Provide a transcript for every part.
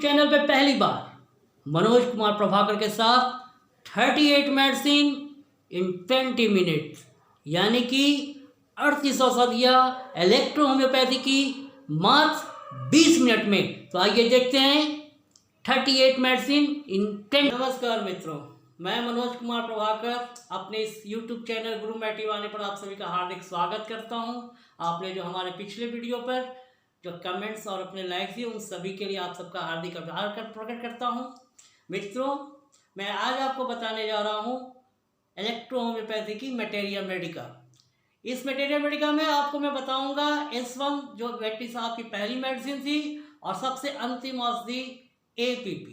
YouTube channel पे पहली बार मनोज कुमार प्रभाकर के साथ 38 मेडिसिन इन 20 मिनट्स यानी कि 38 औषधियाँ इलेक्ट्रो होम्योपैथी की मात्र 20 मिनट में। तो आइए देखते हैं 38 मेडिसिन इन 10। नमस्कार मित्रों, मैं मनोज कुमार प्रभाकर अपने इस यूट्यूब चैनल गुरु मैटिव आने पर आप सभी का हार्दिक स्वागत करता हूं। आपने जो हमारे पिछले वीडियो पर जो कमेंट्स और अपने लाइक्स दिए उन सभी के लिए आप सबका हार्दिक आभार प्रकट करता हूं। मित्रों, मैं आज आपको बताने जा रहा हूं इलेक्ट्रो होम्योपैथी की मटेरिया मेडिका। इस मटेरिया मेडिका में आपको मैं बताऊंगा S1 जो व्यक्ति साहब की पहली मेडिसिन थी और सबसे अंतिम औषधि APP।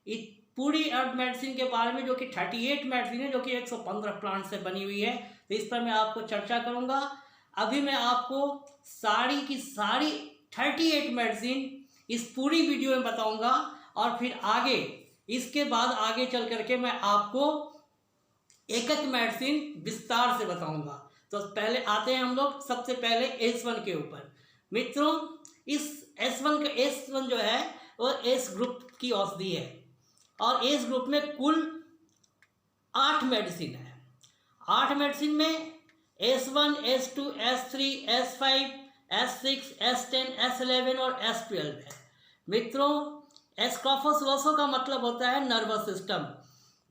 इस पूरी अर्थ मेडिसिन के बारे में जो कि 38 मेडिसिन है, जो कि 115 प्लांट से बनी हुई है, तो इस पर मैं आपको चर्चा करूंगा। अभी मैं आपको सारी की सारी 38 मेडिसिन इस पूरी वीडियो में बताऊंगा और फिर आगे इसके बाद आगे चल करके मैं आपको एक एक मेडिसिन विस्तार से बताऊंगा। तो पहले आते हैं हम लोग सबसे पहले S1 के ऊपर। मित्रों, इस S1 जो है वो एस ग्रुप की औषधि है और एस ग्रुप में कुल 8 मेडिसिन है। 8 मेडिसिन में S1, S2, S3, S5, S6, S10, S11 और S12 है। मित्रों, एस्क्रोफस वोसो का मतलब होता है नर्वस सिस्टम।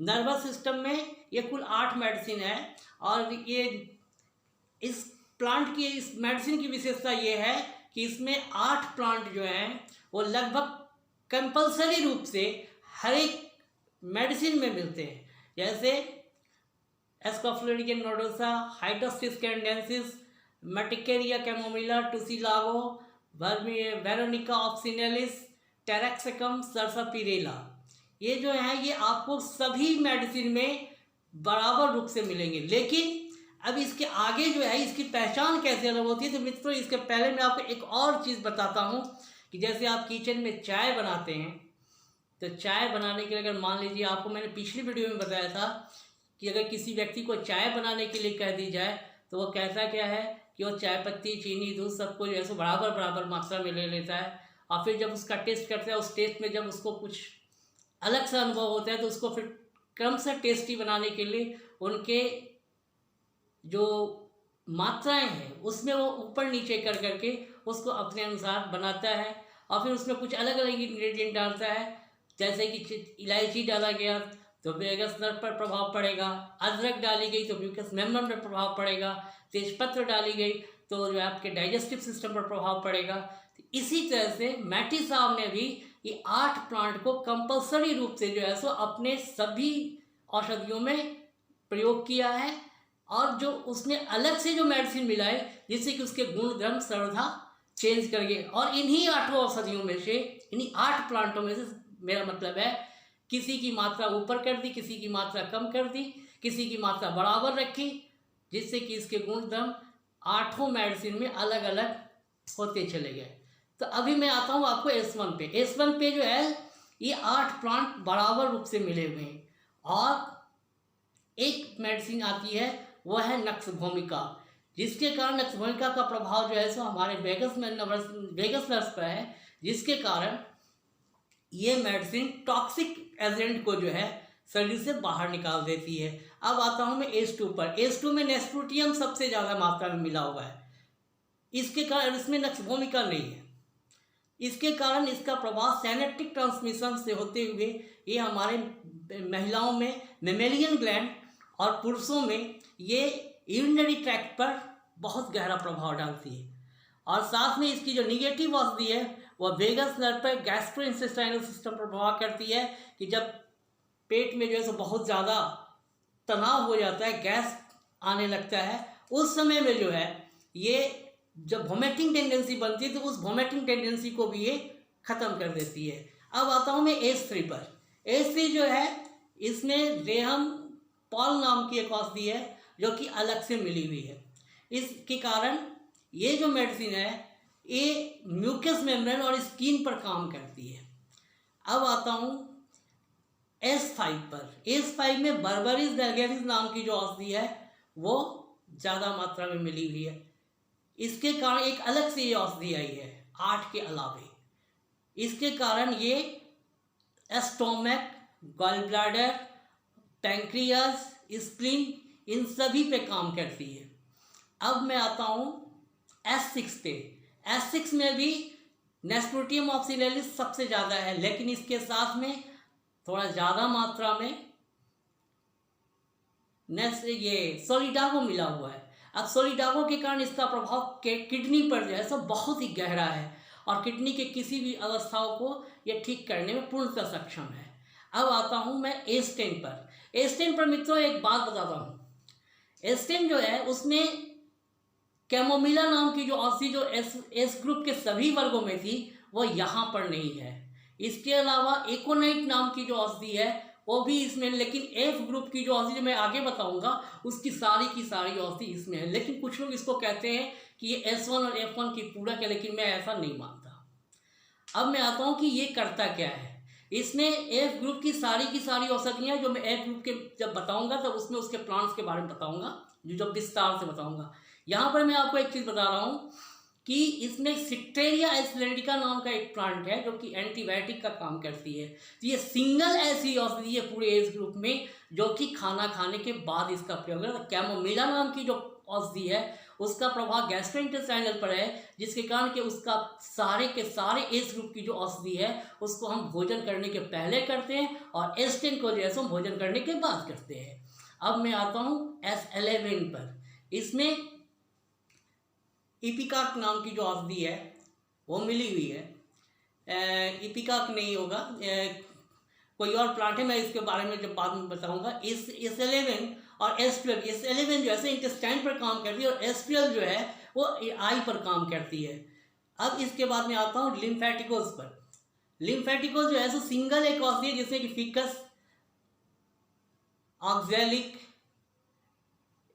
नर्वस सिस्टम में ये कुल 8 मेडिसिन है और ये इस प्लांट की इस मेडिसिन की विशेषता ये है कि इसमें 8 प्लांट जो हैं वो लगभग कंपलसरी रूप से हर एक मेडिसिन में मिलते हैं, जैसे एस्कोफ्लोरिडियम नोडोसा, हाइड्रोसिस कैनेडेंसिस, मेटिकेरिया कैमोमिला, टुसिलागो, वेरोनिका ऑप्सिनेलिस, टेरेक्सिकम, सरसापिरेला। ये जो है ये आपको सभी मेडिसिन में बराबर रूप से मिलेंगे। लेकिन अब इसके आगे जो है इसकी पहचान कैसे अलग होती है, तो मित्रों इसके पहले मैं आपको एक और चीज़ बताता हूँ कि जैसे आप किचन में चाय बनाते हैं, तो चाय बनाने के लिए अगर मान लीजिए आपको मैंने पिछली वीडियो में बताया था कि अगर किसी व्यक्ति को चाय बनाने के लिए कह दी जाए तो वो कहता क्या है कि वो चाय पत्ती, चीनी, दूध सबको जो है बराबर बराबर मात्रा में ले लेता है और फिर जब उसका टेस्ट करता है उस टेस्ट में जब उसको कुछ अलग सा अनुभव होता है तो उसको फिर क्रम से टेस्टी बनाने के लिए उनके जो मात्राएं हैं उसमें वो ऊपर नीचे कर करके उसको अपने अनुसार बनाता है और फिर उसमें कुछ अलग अलग इंग्रेडिएंट डालता है। जैसे कि इलायची डाला गया तो वेगस नर्व पर प्रभाव पड़ेगा, अदरक डाली गई तो म्यूकस मेम्ब्रेन पर प्रभाव पड़ेगा, तेजपत्र डाली गई तो जो है आपके डाइजेस्टिव सिस्टम पर प्रभाव पड़ेगा। तो इसी तरह से मैटी साहब ने भी ये 8 प्लांट को कंपलसरी रूप से जो है सो अपने सभी औषधियों में प्रयोग किया है और जो उसने अलग से जो मेडिसिन मिलाए जिससे कि उसके गुण धर्म सर्वथा चेंज कर गए। और इन्हीं 8 औषधियों में से, इन्हीं 8 प्लांटों में से मेरा मतलब है किसी की मात्रा ऊपर कर दी, किसी की मात्रा कम कर दी, किसी की मात्रा बराबर रखी, जिससे कि इसके गुण धर्म 8 मेडिसिन में अलग अलग होते चले गए। तो अभी मैं आता हूँ आपको S1 पे। S1 पे जो है ये 8 प्लांट बराबर रूप से मिले हुए हैं और एक मेडिसिन आती है वो है नक्स भूमिका, जिसके कारण नक्स भूमिका का प्रभाव जो है सो हमारे वेगस नर्व पर है, जिसके कारण ये मेडिसिन टॉक्सिक एजेंट को जो है शरीर से बाहर निकाल देती है। अब आता हूँ मैं S2 पर। S2 में नेस्प्रोटियम सबसे ज़्यादा मात्रा में मिला हुआ है, इसके कारण इसमें नक्स भूमिका नहीं है। इसके कारण इसका प्रभाव साइनेप्टिक ट्रांसमिशन से होते हुए ये हमारे महिलाओं में मेमेलियन ग्लैंड और पुरुषों में ये यूरिनरी ट्रैक्ट पर बहुत गहरा प्रभाव डालती है। और साथ में इसकी जो निगेटिव औषधि है वह वेगस नर्व पर गैस्ट्रोइंटेस्टाइनल सिस्टम पर प्रभाव करती है कि जब पेट में जो है सो बहुत ज़्यादा तनाव हो जाता है, गैस आने लगता है, उस समय में जो है ये जब वोमिटिंग टेंडेंसी बनती है तो उस वोमिटिंग टेंडेंसी को भी ये ख़त्म कर देती है। अब आता हूँ मैं S3 पर। S3 जो है इसमें रेहम पॉल नाम की एक औषधि है जो कि अलग से मिली हुई है। इसके कारण ये जो मेडिसिन है ये म्यूकस मेम्ब्रेन और स्किन पर काम करती है। अब आता हूँ S5 पर। S5 में बर्बरिस वल्गैरिस नाम की जो औषधि है वो ज़्यादा मात्रा में मिली हुई है। इसके कारण एक अलग से ये औषधि आई है 8 के अलावे। इसके कारण ये stomach, gall bladder, pancreas, spleen, इन सभी पे काम करती है। अब मैं आता हूँ S6 पे। S6 में भी नेस्प्रोटियम ऑक्सीलेरिस सबसे ज़्यादा है, लेकिन इसके साथ में थोड़ा ज़्यादा मात्रा में ये सोलिडागो मिला हुआ है। अब सोलिडागो के कारण इसका प्रभाव किडनी पर जो है सो बहुत ही गहरा है और किडनी के किसी भी अवस्थाओं को ये ठीक करने में पूर्णतः सक्षम है। अब आता हूँ मैं एस्टेन पर। एस्टेन पर मित्रों एक बात बताता हूँ। एस्टेन जो है उसमें कैमोमिला नाम की जो औषधि जो एस ग्रुप के सभी वर्गों में थी वो यहाँ पर नहीं है। इसके अलावा एकोनाइट नाम की जो औषधि है वो भी इसमें, लेकिन एफ ग्रुप की जो औषधि मैं आगे बताऊंगा उसकी सारी की सारी औषधि इसमें है। लेकिन कुछ लोग इसको कहते हैं कि ये S1 और F1 की पूरक है, लेकिन मैं ऐसा नहीं मानता। अब मैं आता हूँ कि ये करता क्या है। इसमें एफ ग्रुप की सारी औषधियाँ जो मैं एफ ग्रुप के जब बताऊंगा तब उसमें उसके प्लांट्स के बारे में बताऊंगा, जो विस्तार से बताऊंगा। यहाँ पर मैं आपको एक चीज़ बता रहा हूँ कि इसमें सिट्रेरिया एस्प्लेंडिका नाम का एक प्लांट है जो कि एंटीबायोटिक का काम करती है। तो ये सिंगल ऐसी औषधि है पूरे एज ग्रुप में जो कि खाना खाने के बाद इसका प्रयोग है। कैमोमिला नाम की जो औषधि है उसका प्रभाव गैस्ट्रोइंटेस्टाइनल पर है, जिसके कारण कि उसका सारे के सारे एज ग्रुप की जो औषधि है उसको हम भोजन करने के पहले करते हैं और एस्टेन को जो है भोजन करने के बाद करते हैं। अब मैं आता हूँ S11 पर। इसमें इपिकाक नाम की जो औषधि है वो मिली हुई है। इपिकाक नहीं होगा, कोई और प्लांट है, मैं इसके बारे में जब बाद में बताऊंगा। S11 और S12, S11 जो है इंटेस्टाइन पर काम करती है और S12 जो है वो आई पर काम करती है। अब इसके बाद में आता हूँ लिम्फेटिकोज पर। लिम्फेटिकोज जो है सो सिंगल एक औषधि है जिसमें कि फिकस, ऑक्जेलिक,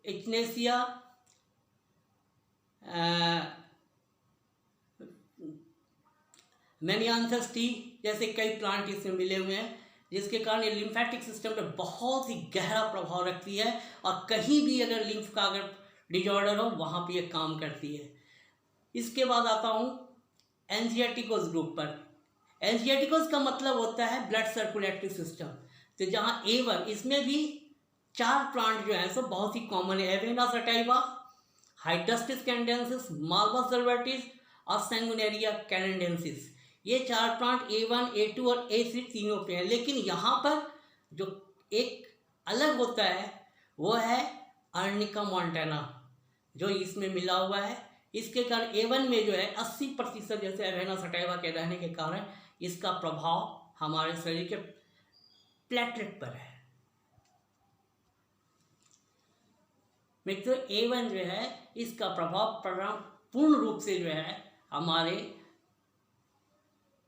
इग्नेशिया, मैनियांथस टी जैसे कई प्लांट इसमें मिले हुए हैं, जिसके कारण ये लिम्फेटिक सिस्टम पर बहुत ही गहरा प्रभाव रखती है और कहीं भी अगर लिम्फ का अगर डिजॉर्डर हो वहाँ पे ये काम करती है। इसके बाद आता हूँ एंजियाटिकोस ग्रुप पर। एंजियाटिकोस का मतलब होता है ब्लड सर्कुलेटरी सिस्टम। तो जहाँ A1, इसमें भी 4 प्लांट जो है सो बहुत ही कॉमन है। एवेना सटाइवा, हाइड्रस्टिस कैनेडेंसिस, मालवा सल्वर्टिस और सैंगुनेरिया कैनेडेंसिस। ये 4 प्लांट A1, A2 और A3 तीनों पे हैं। लेकिन यहाँ पर जो एक अलग होता है वो है अर्निका मॉन्टाना जो इसमें मिला हुआ है। इसके कारण A1 में जो है 80% जैसे एवेना सटाइवा के रहने के कारण इसका प्रभाव हमारे शरीर के प्लेटलेट पर है। मित्रों A1 जो है इसका प्रभाव पूर्ण रूप से जो है हमारे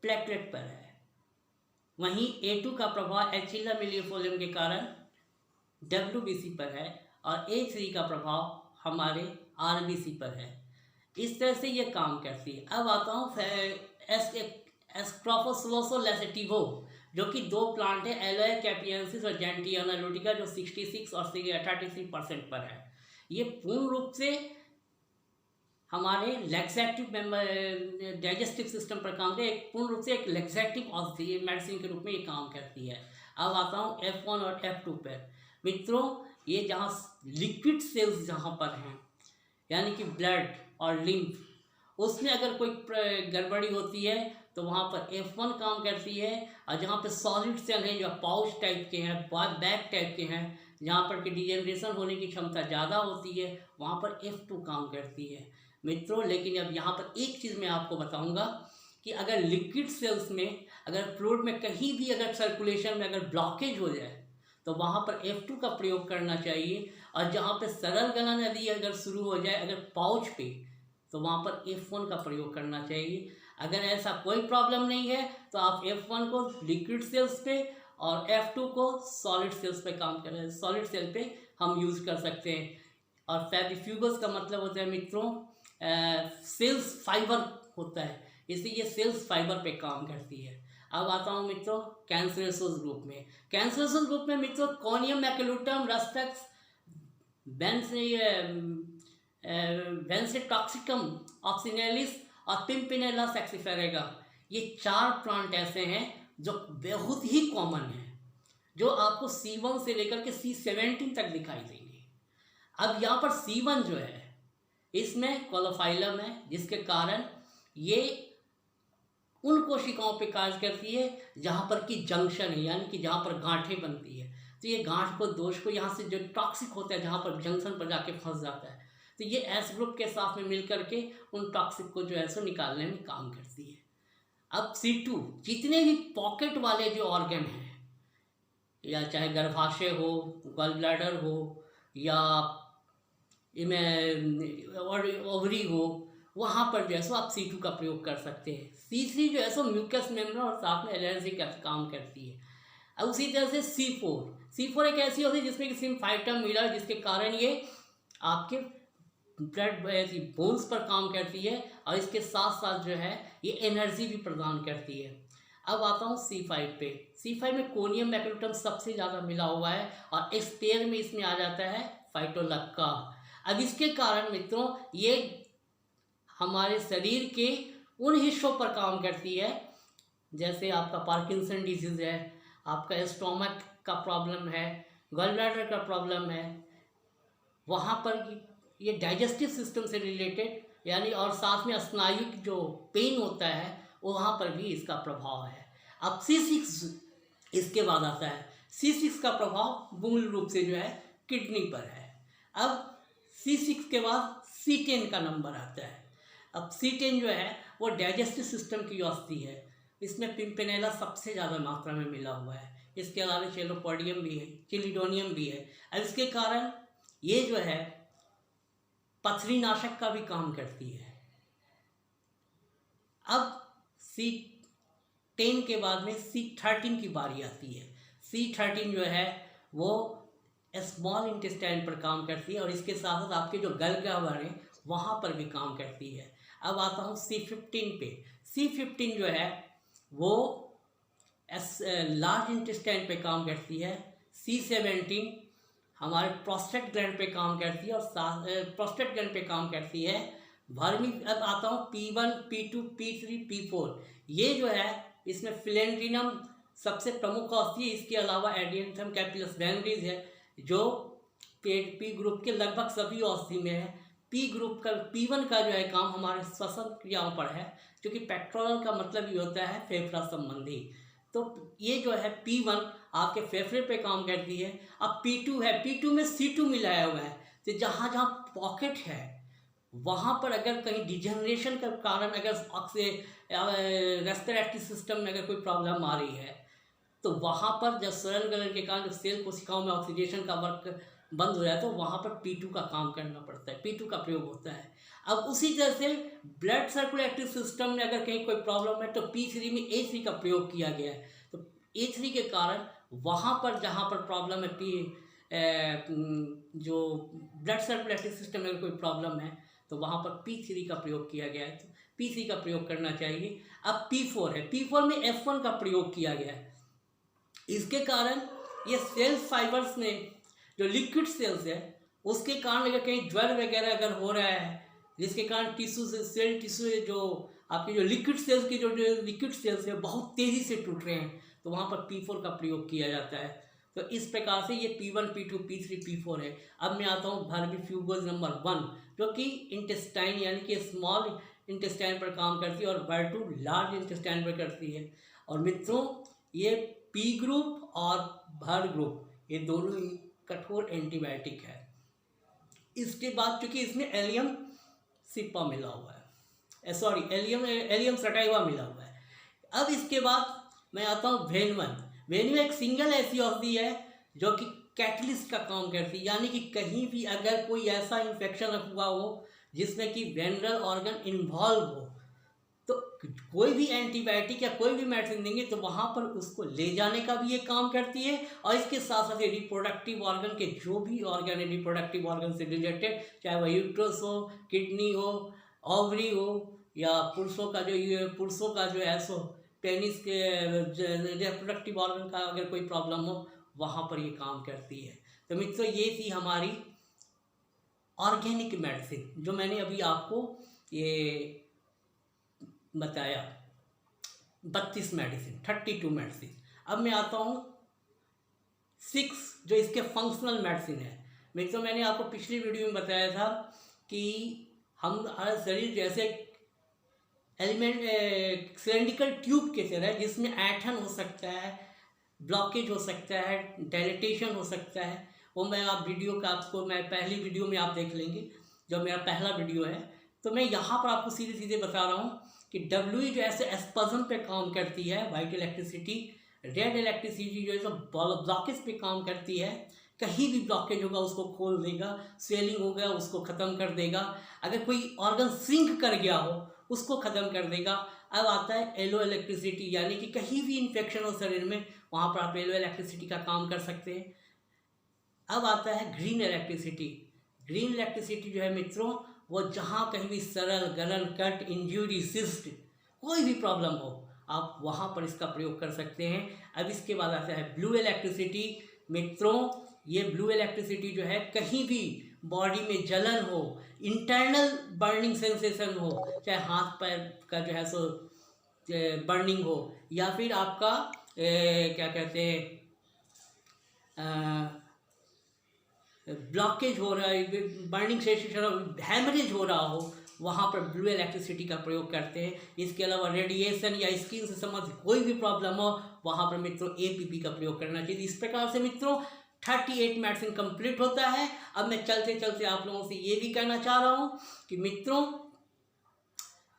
प्लेटलेट पर है। वहीं A2 का प्रभाव एचिला मिलियोफोलियम के कारण WBC पर है और A3 का प्रभाव हमारे RBC पर है। इस तरह से ये काम करती है। अब आता हूँ एस्ट्रोफोसलोसो लैसेटिवो जो कि 2 प्लांट है, एलोए कैपियंसिस और जेंटियाना लुटिका, जो 66 और 33% पर है। ये पूर्ण रूप से हमारे लैक्सेटिव डाइजेस्टिव सिस्टम पर काम करती है। एक पूर्ण रूप से एक लैक्सेटिव औषधि मेडिसिन के रूप में ये काम करती है। अब आता हूँ F1 और F2 पर। मित्रों ये जहाँ लिक्विड सेल्स जहाँ पर हैं यानी कि ब्लड और लिम्फ, उसमें अगर कोई गड़बड़ी होती है तो वहाँ पर F1 काम करती है, और जहाँ पर सॉलिड सेल हैं जो पाउच टाइप के हैं, बैग टाइप के हैं, जहाँ पर कि डिजेनरेशन होने की क्षमता ज़्यादा होती है, वहाँ पर F2 काम करती है। मित्रों लेकिन अब यहाँ पर एक चीज़ मैं आपको बताऊँगा कि अगर लिक्विड सेल्स में अगर फ्लूइड में कहीं भी अगर सर्कुलेशन में अगर ब्लॉकेज हो जाए तो वहाँ पर F2 का प्रयोग करना चाहिए, और जहाँ पर सरल गलन यदि अगर शुरू हो जाए अगर पाउच पे तो वहाँ पर F1 का प्रयोग करना चाहिए। अगर ऐसा कोई प्रॉब्लम नहीं है तो आप F1 को लिक्विड सेल्स पे और F2 को सॉलिड सेल्स पे काम करें, सॉलिड सेल पे हम यूज़ कर सकते हैं। और फैबिफ्यूगस का मतलब होता है मित्रों सेल्स फाइबर होता है, इसलिए ये सेल्स फाइबर पे काम करती है। अब आता हूँ मित्रों कैंसरेसोस ग्रुप में। कैंसरेसोस ग्रुप में मित्रों कॉनियम मैकुलुटम, रस्टक्स, वेंसेटॉक्सिकम ऑक्सिनेलिस और पिम्पिनेला सेक्सिफेरेगा, ये 4 प्लांट ऐसे हैं जो बहुत ही कॉमन है, जो आपको C1 से लेकर के C17 तक दिखाई देंगे। अब यहाँ पर C1 जो है इसमें क्लोरोफाइलम है, जिसके कारण ये उन कोशिकाओं पे कार्य करती है जहाँ पर कि जंक्शन है, यानी कि जहाँ पर गांठें बनती है। तो ये गांठ को दोष को यहाँ से जो टॉक्सिक होता है जहाँ पर जंक्शन पर जाके फंस जाता है, तो ये एस ग्रुप के साथ में मिल करके उन टॉक्सिक को जो है सो निकालने में काम करती है। अब C2 जितने भी पॉकेट वाले जो ऑर्गन हैं, या चाहे गर्भाशय हो, गॉल ब्लैडर हो, या ओवरी हो, वहाँ पर जो है सो आप C2 का प्रयोग कर सकते हैं। C3 जो है सो म्यूकस मेम्ब्रेन और साथ में एलर्जी का काम करती है। अब उसी तरह से C4 एक ऐसी होती है जिसमें कि सिम्फाइटम मिला, जिसके कारण ये आपके ब्लड बोन्स पर काम करती है और इसके साथ साथ जो है ये एनर्जी भी प्रदान करती है। अब आता हूँ C5 पे। C5 में कोनियम मैक्रोटम सबसे ज़्यादा मिला हुआ है और इस पेयर में इसमें आ जाता है फाइटोलक्का। अब इसके कारण मित्रों ये हमारे शरीर के उन हिस्सों पर काम करती है, जैसे आपका पार्किंसन डिजीज़ है, आपका स्टोमक का प्रॉब्लम है, गॉल ब्लैडर का प्रॉब्लम है, वहाँ पर ये डाइजेस्टिव सिस्टम से रिलेटेड, यानी और साथ में स्नायु जो पेन होता है वहाँ पर भी इसका प्रभाव है। अब C6 इसके बाद आता है। C6 का प्रभाव मूल रूप से जो है किडनी पर है। अब C6 के बाद C10 का नंबर आता है। अब C10 जो है वो डाइजेस्टिव सिस्टम की औषधि है। इसमें पिम्पेनेला सबसे ज़्यादा मात्रा में मिला हुआ है। इसके अलावा चेलोपोडियम भी है, चिलिडोनियम भी है। अब इसके कारण ये जो है पथरी नाशक का भी काम करती है। अब C10 के बाद में C13 की बारी आती है। C13 जो है वो स्मॉल इंटेस्टाइन पर काम करती है और इसके साथ साथ आपके जो गलब्लैडर है वहाँ पर भी काम करती है। अब आता हूँ C15 पे। C15 जो है वो लार्ज इंटेस्टाइन पे काम करती है। C17 हमारे प्रोस्टेट ग्लैंड पे काम करती है और प्रोस्टेट ग्लैंड पे काम करती है। वर्मी। अब आता हूँ P1, P2, P3, P4। ये जो है इसमें फिलेंड्रिनम सबसे प्रमुख औषधि है। इसके अलावा एडियंथम कैपिलस वैनरीज है जो पी ग्रुप के लगभग सभी औषधि में है। पी ग्रुप का P1 का जो है काम हमारे श्वसन क्रियाओं पर है, क्योंकि पेक्टोरल का मतलब ये होता है फेफड़ा संबंधी। तो ये जो है P1 आपके फेफड़े पे काम करती है। अब P2 है, P2 में C2 मिलाया हुआ है। तो जहाँ जहाँ पॉकेट है वहाँ पर अगर कहीं डिजेनरेशन का कारण अगर रेस्पिरेटरी सिस्टम में अगर कोई प्रॉब्लम आ रही है तो वहाँ पर जब स्वरण गलन के कारण सेल कोशिकाओं में ऑक्सीडेशन का वर्क बंद हो जाता है तो वहाँ पर P2 का काम करना पड़ता है, P2 का प्रयोग होता है। अब उसी तरह से ब्लड सर्कुलेटरी सिस्टम में अगर कहीं कोई प्रॉब्लम है तो P3 में A3 का प्रयोग किया गया है। तो A3 के कारण वहाँ पर जहाँ पर प्रॉब्लम है जो ब्लड सर्कुलेटरी सिस्टम में अगर कोई प्रॉब्लम है तो वहाँ पर P3 का प्रयोग किया गया है। तो P3 का प्रयोग करना चाहिए। अब P4 है, P4 में F1 का प्रयोग किया गया है। इसके कारण ये सेल फाइबर्स में जो लिक्विड सेल्स है उसके कारण अगर कहीं ज्वर वगैरह अगर हो रहा है, जिसके कारण टिश्यू से सेल टिश्यू जो आपके जो लिक्विड सेल्स की जो लिक्विड सेल्स है बहुत तेज़ी से टूट रहे हैं, तो वहाँ पर P4 का प्रयोग किया जाता है। तो इस प्रकार से ये P1, P2, P3, P4 है। अब मैं आता हूँ वर्मीफ्यूगोज नंबर 1 जो कि इंटेस्टाइन यानी कि स्मॉल इंटेस्टाइन पर काम करती है और वर्टू लार्ज इंटेस्टाइन पर करती है। और मित्रों ये P ग्रुप और भर ग्रुप ये दोनों ही कठोर एंटीबायोटिक है। इसके बाद चूँकि इसमें एलियम सिप्पा मिला हुआ है, सॉरी एलियम सटाइवा मिला हुआ है। अब इसके बाद मैं आता हूँ वेनवन एक सिंगल ऐसी औषधि है जो कि कैटलिस्ट का काम करती है, यानी कि कहीं भी अगर कोई ऐसा इन्फेक्शन हुआ हो जिसमें कि वेनरल ऑर्गन इन्वॉल्व हो तो कोई भी एंटीबायोटिक या कोई भी मेडिसिन देंगे तो वहाँ पर उसको ले जाने का भी ये काम करती है। और इसके साथ साथ रिप्रोडक्टिव ऑर्गन के जो भी ऑर्गन है रिप्रोडक्टिव ऑर्गन से रिलेटेड, चाहे वह यूट्रस हो, किडनी हो, ओवरी हो, या पुरुषों का जो है सो पेनिस के रिप्रोडक्टिव ऑर्गन का अगर कोई प्रॉब्लम हो वहाँ पर ये काम करती है। तो मित्रों ये थी हमारी ऑर्गेनिक मेडिसिन जो मैंने अभी आपको ये बताया। 32 मेडिसिन, 32 मेडिसिन। अब मैं आता हूँ 6 जो इसके फंक्शनल मेडिसिन है। मित्रों, मैंने आपको पिछली वीडियो में बताया था कि हमारा शरीर जैसे एलिमेंट सिलेंड्रिकल ट्यूब की तरह है, जिसमें ऐंठन हो सकता है, ब्लॉकेज हो सकता है, डायलिटेशन हो सकता है। वो मैं आप वीडियो का आपको मैं पहली वीडियो में आप देख लेंगे, जो मेरा पहला वीडियो है। तो मैं यहाँ पर आपको सीधे सीधे बता रहा हूँ कि डब्ल्यू जो ऐसे एस्पज़म पे काम करती है, वाइट इलेक्ट्रिसिटी, रेड इलेक्ट्रिसिटी जो है सो ब्लॉकेज पे काम करती है। कहीं भी ब्लॉकेज होगा उसको खोल देगा, स्वेलिंग हो गया उसको ख़त्म कर देगा, अगर कोई ऑर्गन सिंक कर गया हो उसको ख़त्म कर देगा। अब आता है येलो इलेक्ट्रिसिटी, यानी कि कहीं भी इन्फेक्शन हो शरीर में, वहाँ पर आप येलो इलेक्ट्रिसिटी का काम कर सकते हैं। अब आता है ग्रीन इलेक्ट्रिसिटी। ग्रीन इलेक्ट्रिसिटी जो है मित्रों, वो जहाँ कहीं भी सरल, गलन, कट, इंजरी, सिस्ट, कोई भी प्रॉब्लम हो, आप वहाँ पर इसका प्रयोग कर सकते हैं। अब इसके बाद आता है ब्लू इलेक्ट्रिसिटी। मित्रों, ये ब्लू इलेक्ट्रिसिटी जो है कहीं भी बॉडी में जलन हो, इंटरनल बर्निंग सेंसेशन हो, चाहे हाथ पैर का जो है सो बर्निंग हो, या फिर आपका क्या कहते हैं ब्लॉकेज हो रहा है, बर्निंग सेंसेशन, हैमरेज हो रहा हो, वहाँ पर ब्लू इलेक्ट्रिसिटी का प्रयोग करते हैं। इसके अलावा रेडिएशन या स्किन से संबंधित कोई भी प्रॉब्लम हो, वहाँ पर मित्रों एपीपी का प्रयोग करना चाहिए। इस प्रकार से मित्रों 38 मेडिसिन कंप्लीट होता है। अब मैं चलते चलते आप लोगों से ये भी कहना चाह रहा हूँ कि मित्रों,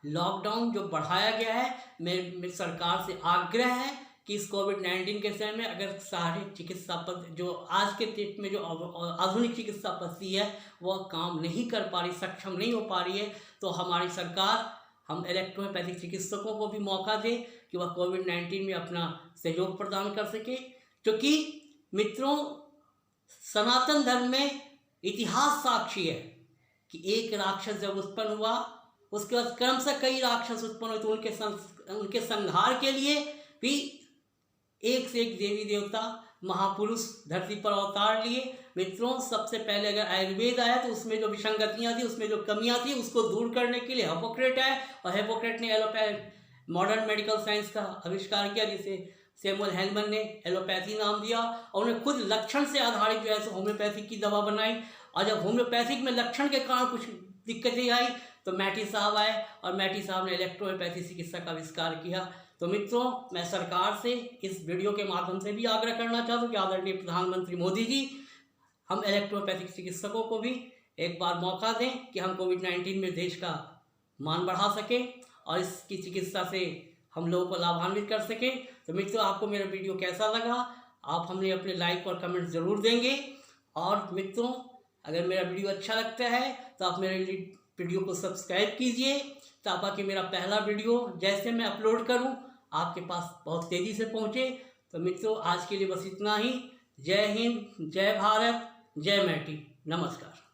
लॉकडाउन जो बढ़ाया गया है, मेरी सरकार से आग्रह है कि इस कोविड-19 के समय में अगर सारी चिकित्सा पद्धति जो आज के डेट में जो आधुनिक चिकित्सा पद्धति है वह काम नहीं कर पा रही, सक्षम नहीं हो पा रही है, तो हमारी सरकार हम इलेक्ट्रोपैथिक चिकित्सकों को भी मौका दे कि वह कोविड-19 में अपना सहयोग प्रदान कर सके। क्योंकि मित्रों, सनातन धर्म में इतिहास साक्षी है कि एक राक्षस जब उत्पन्न हुआ, उसके बाद क्रमशः कई राक्षस उत्पन्न हुए, तो उनके संहार के लिए भी एक से एक देवी देवता महापुरुष धरती पर अवतार लिए। मित्रों, सबसे पहले अगर आयुर्वेद आया तो उसमें जो विसंगतियाँ थी, उसमें जो कमियाँ थी, उसको दूर करने के लिए हिपोक्रेट आए, और हिपोक्रेट ने एलोपैथ मॉडर्न मेडिकल साइंस का आविष्कार किया, जिसे सैमुअल हेलमन ने एलोपैथी नाम दिया, और उन्हें खुद लक्षण से आधारित जो है सो होम्योपैथिक की दवा बनाई। और जब होम्योपैथिक में लक्षण के कारण कुछ दिक्कतें आई तो मैटी साहब आए, और मैटी साहब ने इलेक्ट्रोपैथी चिकित्सा का आविष्कार किया। तो मित्रों, मैं सरकार से इस वीडियो के माध्यम से भी आग्रह करना चाहता हूँ कि आदरणीय प्रधानमंत्री मोदी जी, हम इलेक्ट्रोपैथिक चिकित्सकों को भी एक बार मौका दें कि हम कोविड-19 में देश का मान बढ़ा सकें और इसकी चिकित्सा से हम लोगों को लाभान्वित कर सकें। तो मित्रों, आपको मेरा वीडियो कैसा लगा, आप हमें अपने लाइक और कमेंट ज़रूर देंगे। और मित्रों, अगर मेरा वीडियो अच्छा लगता है तो आप मेरे वीडियो को सब्सक्राइब कीजिए, ताकि मेरा पहला वीडियो जैसे मैं अपलोड करूं आपके पास बहुत तेज़ी से पहुंचे। तो मित्रों, आज के लिए बस इतना ही। जय हिंद, जय भारत, जय मैटी, नमस्कार।